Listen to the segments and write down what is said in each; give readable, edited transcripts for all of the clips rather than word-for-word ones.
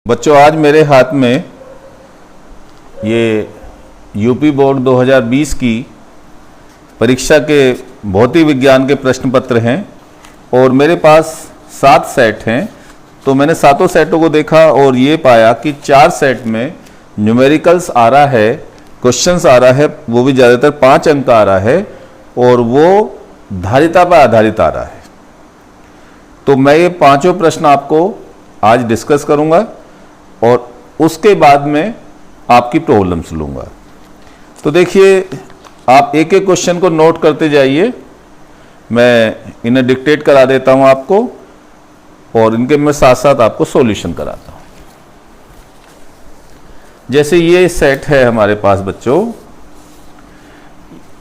बच्चों, आज मेरे हाथ में ये यूपी बोर्ड 2020 की परीक्षा के भौतिक विज्ञान के प्रश्न पत्र हैं और मेरे पास 7 सेट हैं। तो मैंने सातों सेटों को देखा और ये पाया कि 4 सेट में न्यूमेरिकल्स आ रहा है, क्वेश्चंस आ रहा है, वो भी ज़्यादातर 5 अंक का आ रहा है और वो धारिता पर आधारित आ रहा है। तो मैं ये पांचों प्रश्न आपको आज डिस्कस करूंगा और उसके बाद में आपकी प्रॉब्लम्स लूंगा। तो देखिए, आप एक एक क्वेश्चन को नोट करते जाइए। मैं इन्हें डिक्टेट करा देता हूं आपको और इनके मैं साथ साथ आपको सॉल्यूशन कराता हूं। जैसे ये सेट है हमारे पास बच्चों,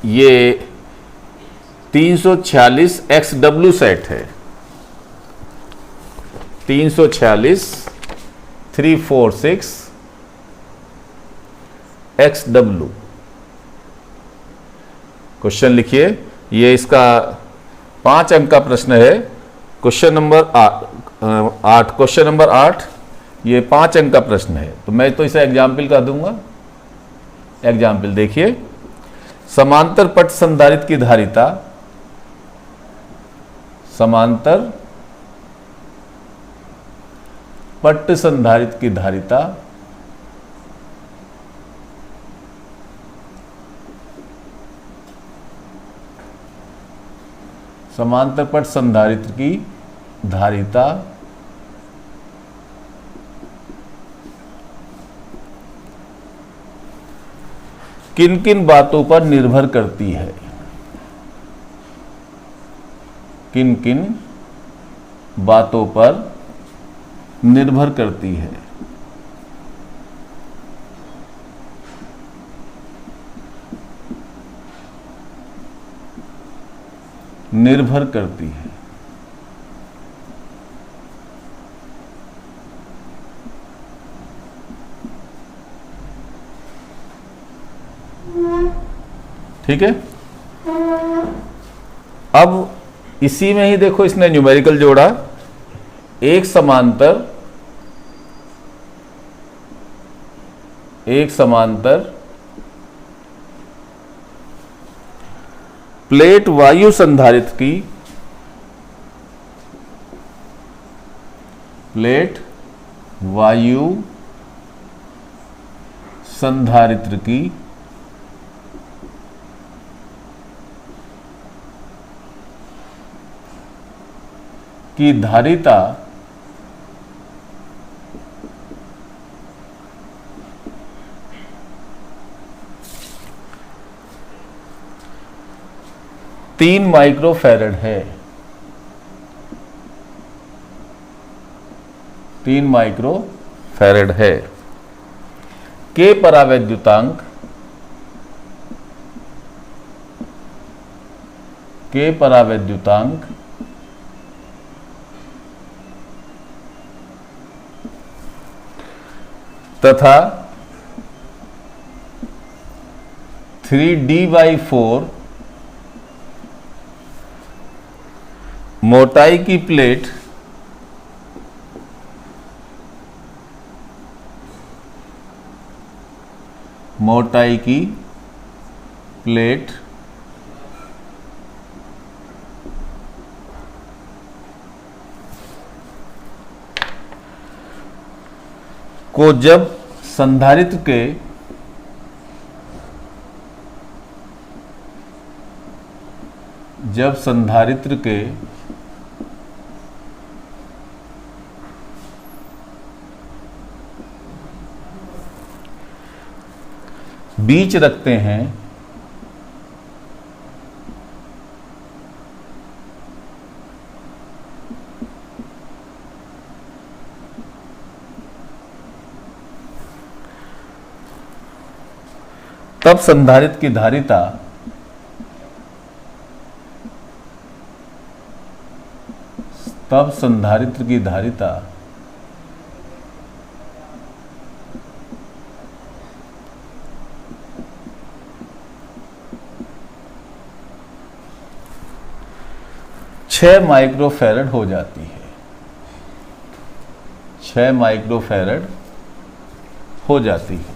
ये 346 XW सेट है। 346 346 XW। क्वेश्चन लिखिए, ये इसका 5 अंक का प्रश्न है। क्वेश्चन नंबर 8, क्वेश्चन नंबर 8, ये 5 अंक का प्रश्न है। तो मैं तो इसे एग्जाम्पल का दूंगा। एग्जाम्पल देखिए, समांतर पट संधारित्र की धारिता, समांतर पट संधारित्र की धारिता समांतर पट संधारित्र की धारिता किन किन बातों पर निर्भर करती है? किन किन बातों पर निर्भर करती है? निर्भर करती है। ठीक है। अब इसी में ही देखो, इसने न्यूमेरिकल जोड़ा। एक समांतर प्लेट वायु संधारित्र की, प्लेट वायु संधारित्र की धारिता तीन माइक्रोफैरड है। 3 माइक्रोफैरड है। के परावैद्युतांक, के परावैद्युतांक तथा 3D/4 मोटाई की प्लेट को जब संधारित्र के बीच रखते हैं, तब संधारित्र की धारिता 6 माइक्रोफैरड हो जाती है, 6 माइक्रोफैरड हो जाती है।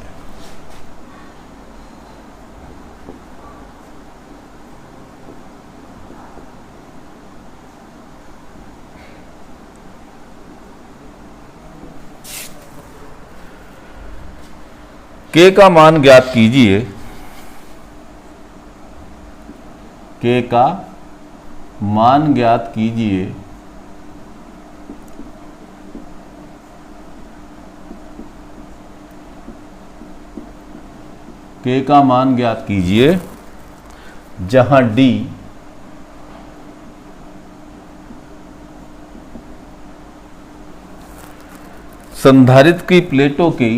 के का मान ज्ञात कीजिए, के का मान ज्ञात कीजिए के का मान ज्ञात कीजिए जहां डी संधारित्र की प्लेटों की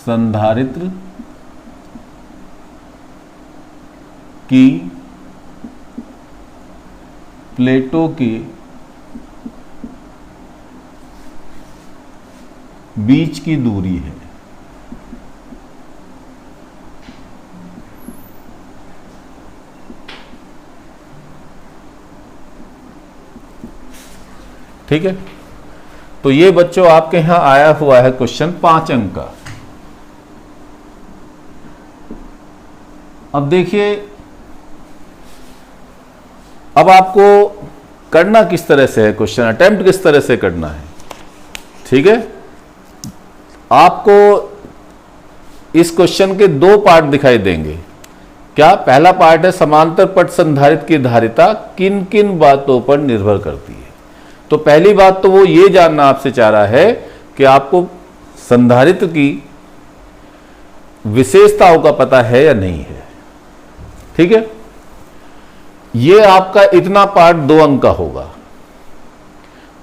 संधारित्र की प्लेटों के बीच की दूरी है। ठीक है, तो ये बच्चों आपके यहां आया हुआ है क्वेश्चन 5 अंक का। अब देखिए, अब आपको करना किस तरह से है, क्वेश्चन अटेम्प्ट किस तरह से करना है। ठीक है, आपको इस क्वेश्चन के 2 पार्ट दिखाई देंगे। क्या? पहला पार्ट है समांतर पट संधारित्र की धारिता किन किन बातों पर निर्भर करती है। तो पहली बात तो वो ये जानना आपसे चाह रहा है कि आपको संधारित्र की विशेषताओं का पता है या नहीं है। ठीक है, ये आपका इतना पार्ट 2 अंक का होगा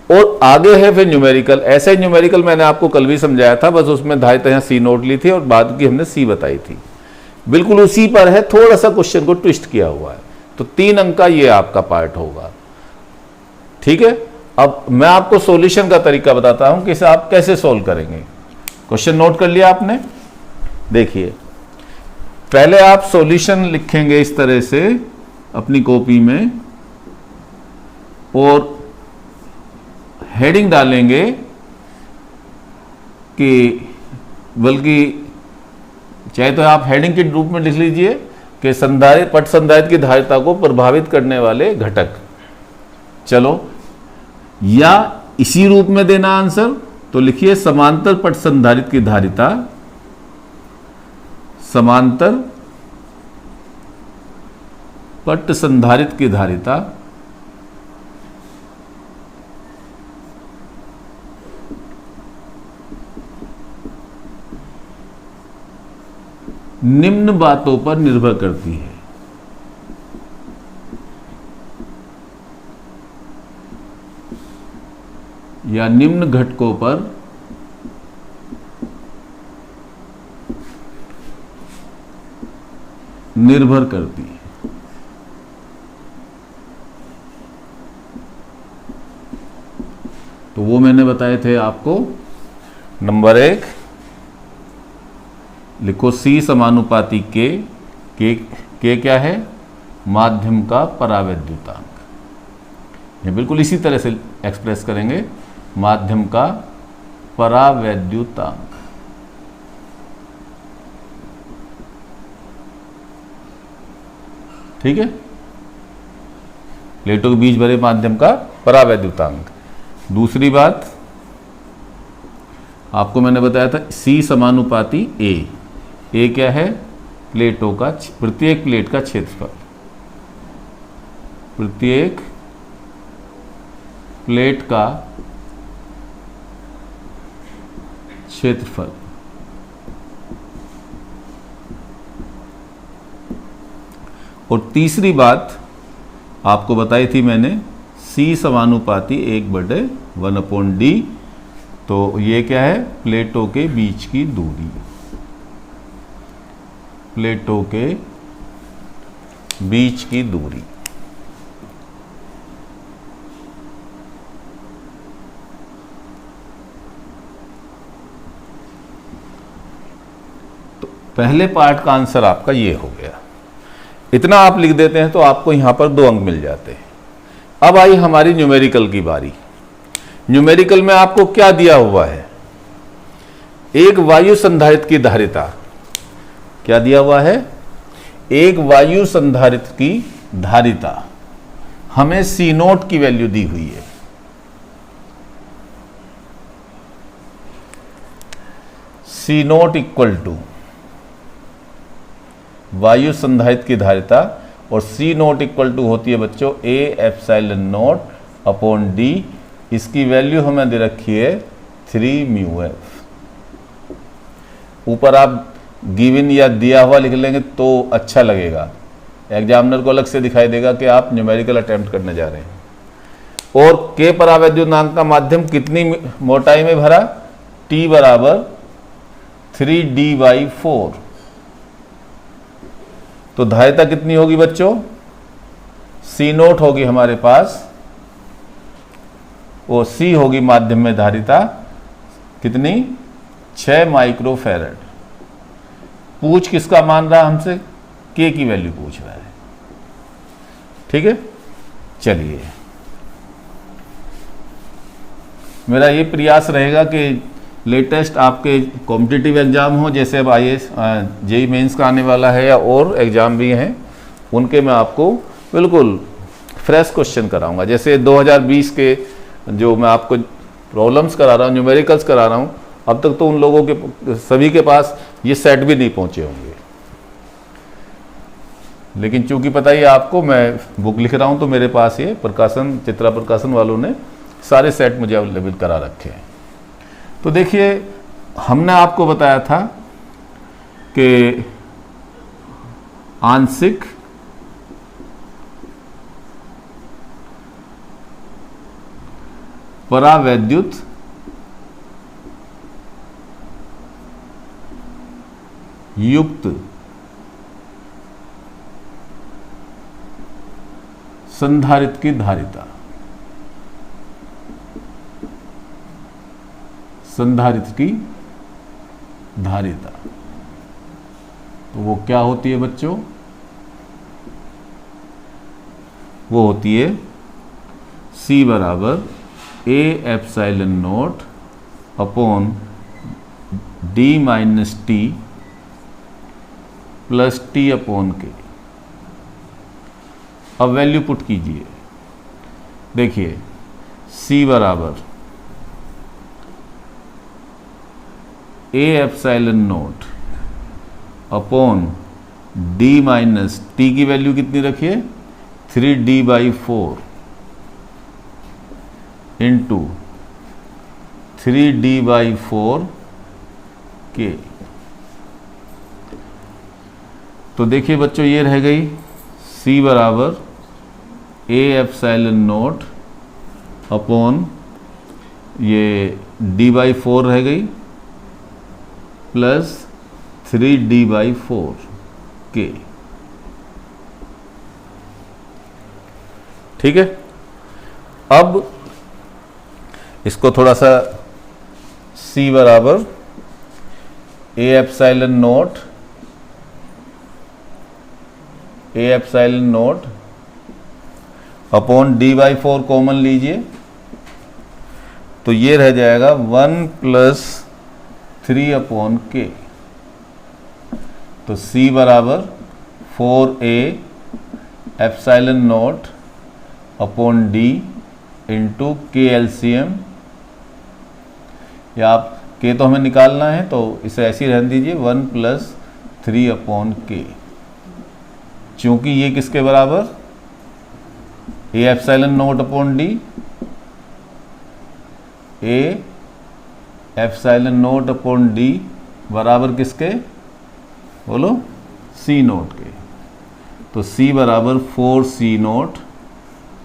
और आगे है फिर न्यूमेरिकल। ऐसे न्यूमेरिकल मैंने आपको कल भी समझाया था, बस उसमें धारिता यहां सी नोट ली थी और बाद की हमने सी बताई थी। बिल्कुल उसी पर है, थोड़ा सा क्वेश्चन को ट्विस्ट किया हुआ है। तो 3 अंक का ये आपका पार्ट होगा। ठीक है, अब मैं आपको सॉल्यूशन का तरीका बताता हूं कि इसे आप कैसे सॉल्व करेंगे। क्वेश्चन नोट कर लिया आपने? देखिए, पहले आप सॉल्यूशन लिखेंगे इस तरह से अपनी कॉपी में और हेडिंग डालेंगे कि, बल्कि चाहे तो आप हेडिंग के रूप में लिख लीजिए कि संधारित्र पट संधारित्र की धारिता को प्रभावित करने वाले घटक। चलो, या इसी रूप में देना आंसर, तो लिखिए समांतर पट संधारित्र की धारिता, समांतर पट संधारित्र की धारिता निम्न बातों पर निर्भर करती है। या निम्न घटकों पर निर्भर करती है। तो वो मैंने बताए थे आपको। नंबर 1 लिखो, सी समानुपाती के क्या है? माध्यम का परावैद्युतांक। ये बिल्कुल इसी तरह से एक्सप्रेस करेंगे, माध्यम का परावैद्युतांक। ठीक है, प्लेटों के बीच भरे माध्यम का परावैद्युतांक। दूसरी बात आपको मैंने बताया था, सी समानुपाती ए क्या है? प्लेटों का, प्रत्येक प्लेट का क्षेत्रफल, प्रत्येक प्लेट का क्षेत्रफल। और तीसरी बात आपको बताई थी मैंने, सी समानुपाती 1/1/d। तो ये क्या है? प्लेटों के बीच की दूरी, प्लेटों के बीच की दूरी। तो पहले पार्ट का आंसर आपका ये हो गया। इतना आप लिख देते हैं तो आपको यहां पर 2 अंक मिल जाते हैं। अब आई हमारी न्यूमेरिकल की बारी। न्यूमेरिकल में आपको क्या दिया हुआ है? एक वायु संधारित्र की धारिता। क्या दिया हुआ है? एक वायु संधारित्र की धारिता। हमें C0 की वैल्यू दी हुई है। C0 इक्वल टू वायु संधारित्र की धारिता, और C0 इक्वल टू होती है बच्चों A epsilon not upon D। इसकी वैल्यू हमें दे रखी है 3 μF। ऊपर आप गिवन या दिया हुआ लिख लेंगे तो अच्छा लगेगा, एग्जामिनर को अलग से दिखाई देगा कि आप न्यूमेरिकल अटेम्प्ट करने जा रहे हैं। और K परावैद्युतांक का माध्यम कितनी मोटाई में भरा? T बराबर 3D/4। तो धारिता कितनी होगी बच्चों? C0 होगी हमारे पास, वो C होगी माध्यम में धारिता कितनी? 6 माइक्रोफैरड। पूछ किसका मान रहा है हमसे? K की वैल्यू पूछ रहा है। ठीक है, चलिए मेरा ये प्रयास रहेगा कि लेटेस्ट आपके कॉम्पिटिटिव एग्जाम हो, जैसे अब IAS JEE मेंस का आने वाला है या और एग्जाम भी हैं, उनके मैं आपको बिल्कुल फ्रेश क्वेश्चन कराऊंगा। जैसे 2020 के जो मैं आपको प्रॉब्लम्स करा रहा हूँ, न्यूमेरिकल्स करा रहा हूँ, अब तक तो उन लोगों के सभी के पास ये सेट भी नहीं पहुंचे होंगे। लेकिन चूंकि पता ही आपको मैं बुक लिख रहा हूं, तो मेरे पास ये प्रकाशन, चित्रा प्रकाशन वालों ने सारे सेट मुझे अवेलेबल करा रखे हैं। तो देखिए, हमने आपको बताया था कि आंशिक परावैद्युत युक्त संधारित्र की धारिता, संधारित्र की धारिता, तो वो क्या होती है बच्चों? वो होती है C बराबर A epsilon not upon D minus T plus T upon K। अब वैल्यू पुट कीजिए। देखिए, C बराबर A epsilon not upon D minus T की वैल्यू कितनी रखिए? 3D/4 into 3D/4 K। तो देखिए बच्चों, ये रह गई C बराबर A एप्सिलॉन नॉट अपॉन ये D/4 रह गई प्लस 3D/4 K। ठीक है, अब इसको थोड़ा सा C बराबर A epsilon not upon D/4 common लीजिए, तो ये रह जाएगा 1 प्लस 3 अपॉन K। तो C बराबर 4A epsilon not upon D into K LCM, या आप K तो हमें निकालना है तो इसे ऐसे ही रहने दीजिए, 1 प्लस 3 अपॉन K। चूंकि ये किसके बराबर? A epsilon not upon D, A epsilon not upon D बराबर किसके? बोलो, C0 के। तो C बराबर 4C0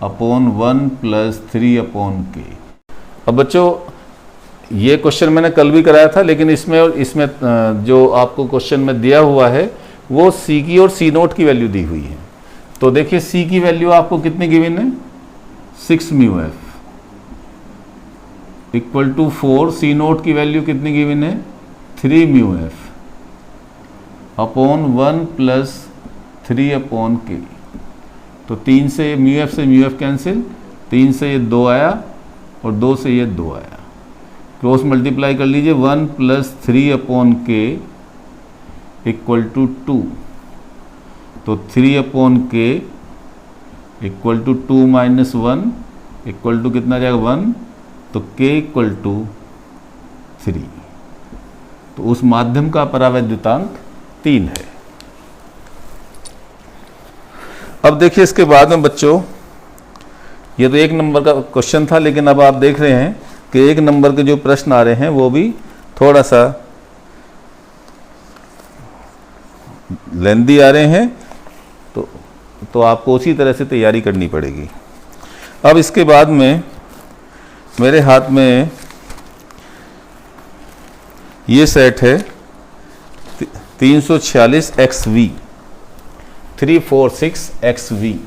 upon 1 plus 3 upon K। अब बच्चों, ये क्वेश्चन मैंने कल भी कराया था, लेकिन इसमें और इसमें जो आपको क्वेश्चन में दिया हुआ है वो C की और C0 की वैल्यू दी हुई है। तो देखिए, C की वैल्यू आपको कितनी गिवन है? 6 μF इक्वल टू 4। C0 की वैल्यू कितनी गिवन है? 3 μF अपॉन 1 प्लस 3/k। तो 3 से म्यू एफ कैंसिल, 3 से ये 2 आया और 2 से ये 2 आया, क्रॉस मल्टीप्लाई कर लीजिए, 1 + 3/k = 2। तो 3/k = 2 - 1 = कितना जाएगा 1, तो k = 3। तो उस माध्यम का परावैद्युतांक 3 है। अब देखिए इसके बाद में बच्चों, ये तो 1 नंबर का क्वेश्चन था, लेकिन अब आप देख रहे हैं कि 1 नंबर के जो प्रश्न आ रहे हैं वो भी थोड़ा सा लेंदी आ रहे हैं, तो आपको उसी तरह से तैयारी करनी पड़ेगी। अब इसके बाद में मेरे हाथ में ये सेट है 346 XV, 346 XV।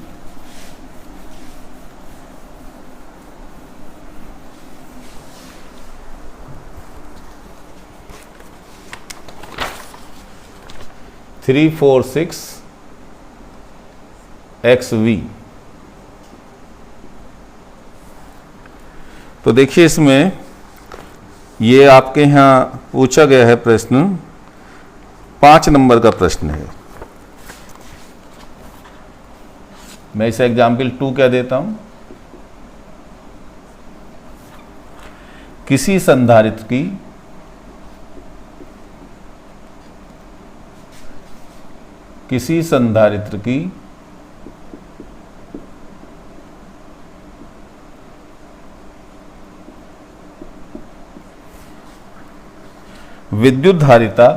XV। तो देखिए इसमें ये आपके यहाँ पूछा गया है प्रश्न, 5 नंबर का प्रश्न है। मैं इसे एग्जाम्पल 2 क्या देता हूं, किसी संधारित्र की विद्युत धारिता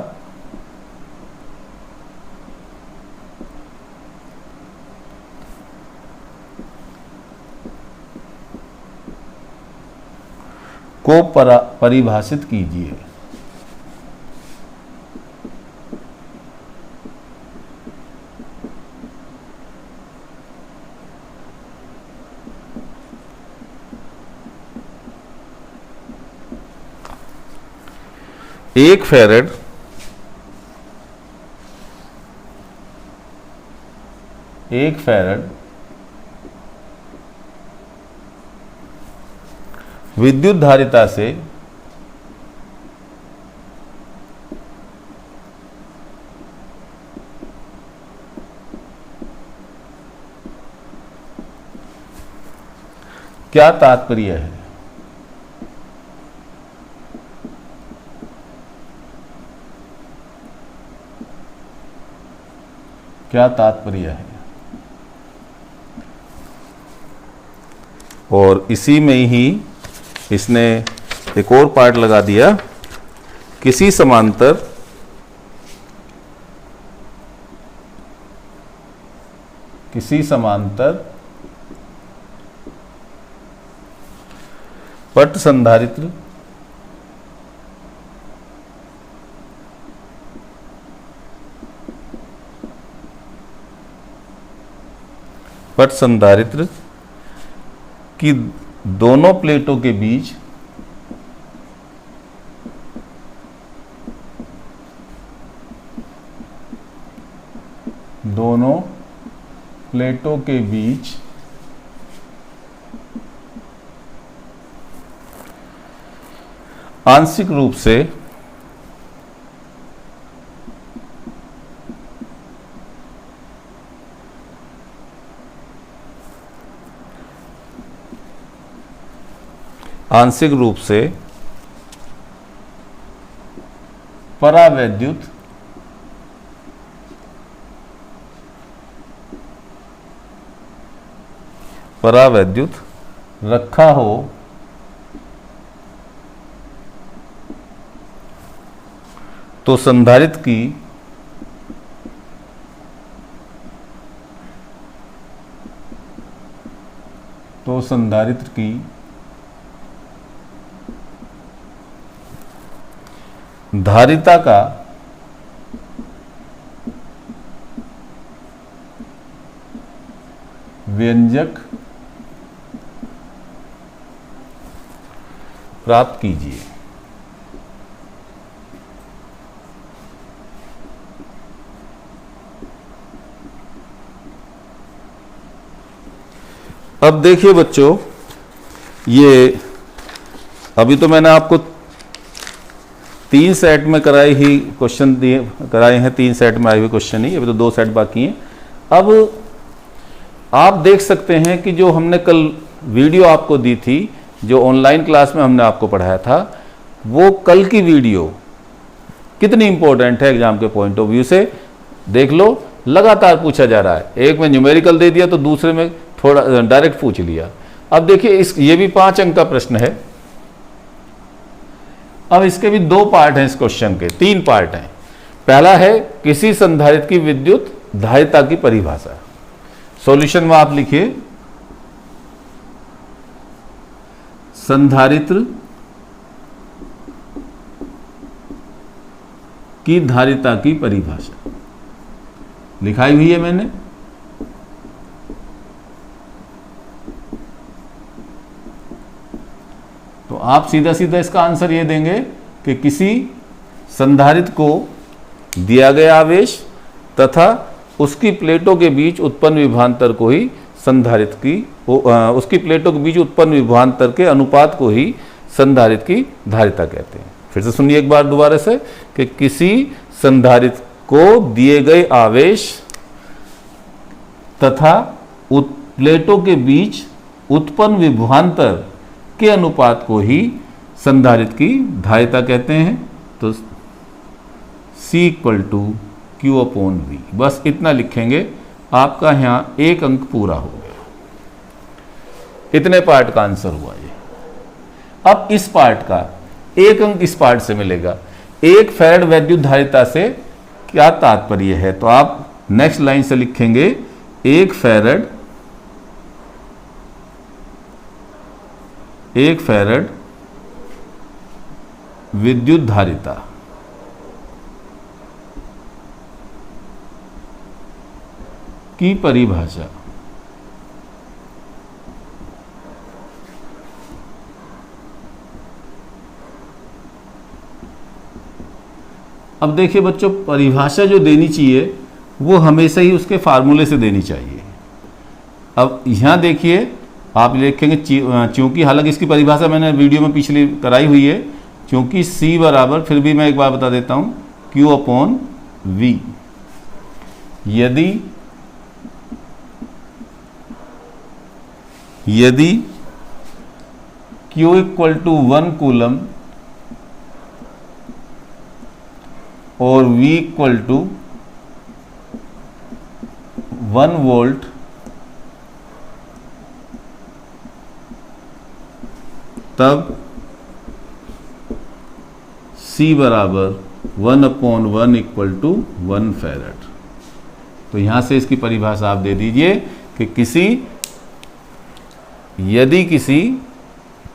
को परिभाषित कीजिए। एक फैरेड विद्युत धारिता से क्या तात्पर्य है? क्या तात्पर्य है? और इसी में ही इसने एक और पार्ट लगा दिया, किसी समांतर पट संधारित्र की दोनों प्लेटों के बीच आंशिक रूप से परावैद्युत रखा हो तो संधारित्र की धारिता का व्यंजक प्राप्त कीजिए। अब देखिए बच्चों, ये अभी तो मैंने आपको 3 सेट में कराए हैं, 3 सेट में आए हुए क्वेश्चन ही, अभी तो 2 सेट बाकी हैं। अब आप देख सकते हैं कि जो हमने कल वीडियो आपको दी थी, जो ऑनलाइन क्लास में हमने आपको पढ़ाया था, वो कल की वीडियो कितनी इंपॉर्टेंट है एग्जाम के पॉइंट ऑफ व्यू से। देख लो, लगातार पूछा जा रहा है, एक में न्यूमेरिकल दे दिया तो दूसरे में थोड़ा डायरेक्ट पूछ लिया। अब देखिए ये भी 5 अंक का प्रश्न है। अब इसके भी 2 पार्ट हैं, इस क्वेश्चन के 3 पार्ट हैं। पहला है किसी संधारित्र की विद्युत धारिता की परिभाषा। सॉल्यूशन में आप लिखिए संधारित्र की धारिता की परिभाषा लिखाई हुई है मैंने। तो आप सीधा सीधा इसका आंसर ये देंगे कि किसी संधारित्र को दिया गया आवेश तथा उसकी प्लेटों के बीच उत्पन्न विभवांतर को ही संधारित्र की उसकी प्लेटों के बीच उत्पन्न विभवांतर के अनुपात को ही संधारित्र की धारिता कहते हैं। फिर से सुनिए एक बार दोबारा से कि किसी संधारित्र को दिए गए आवेश तथा प्लेटों के बीच उत्पन्न विभवांतर के अनुपात को ही संधारित्र की धारिता कहते हैं। तो C = Q/V, बस इतना लिखेंगे, आपका यहां 1 अंक पूरा हो गया। इतने पार्ट का आंसर हुआ ये। अब इस पार्ट का 1 अंक इस पार्ट से मिलेगा। 1 फैराड वैद्युत धारिता से क्या तात्पर्य है, तो आप नेक्स्ट लाइन से लिखेंगे 1 फैराड विद्युत धारिता की परिभाषा। अब देखिए बच्चों, परिभाषा जो देनी चाहिए वो हमेशा ही उसके फार्मूले से देनी चाहिए। अब यहां देखिए आप लिखेंगे चूंकि, हालांकि इसकी परिभाषा मैंने वीडियो में पिछली कराई हुई है, क्योंकि C बराबर, फिर भी मैं एक बार बता देता हूं, Q/V। यदि Q = 1 कूलम और V = 1 वोल्ट, तब C बराबर 1/1 = 1 फैराड। तो यहां से इसकी परिभाषा आप दे दीजिए कि यदि किसी,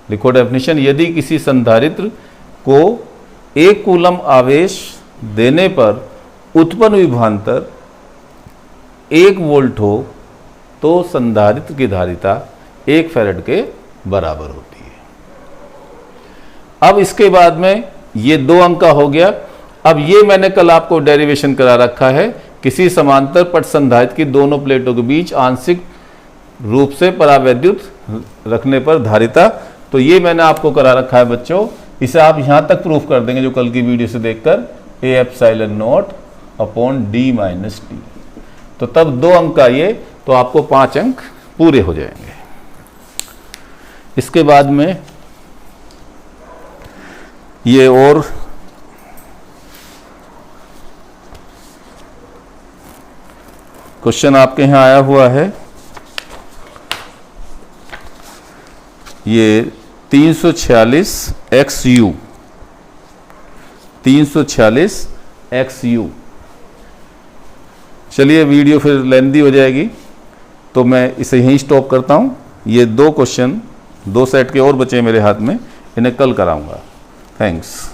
लिखो डेफिनेशन, यदि किसी संधारित्र को 1 कूलम आवेश देने पर उत्पन्न विभवांतर 1 वोल्ट हो तो संधारित्र की धारिता 1 फैराड के बराबर होती है। अब इसके बाद में ये 2 अंक का हो गया। अब ये मैंने कल आपको डेरिवेशन करा रखा है, किसी समांतर पट संधारित्र की दोनों प्लेटों के बीच आंशिक रूप से परावैद्युत रखने पर धारिता। तो ये मैंने आपको करा रखा है बच्चों, इसे आप यहां तक प्रूफ कर देंगे जो कल की वीडियो से देखकर, A/0/d-t। तो तब 2 अंक का ये, तो आपको 5 अंक पूरे हो जाएंगे। इसके बाद में ये और क्वेश्चन आपके यहां आया हुआ है, ये 346 XU, 346 XU। चलिए वीडियो फिर लेंथी हो जाएगी तो मैं इसे यहीं स्टॉप करता हूं। ये 2 क्वेश्चन 2 सेट के और बचे मेरे हाथ में, इन्हें कल कराऊंगा। थैंक्स।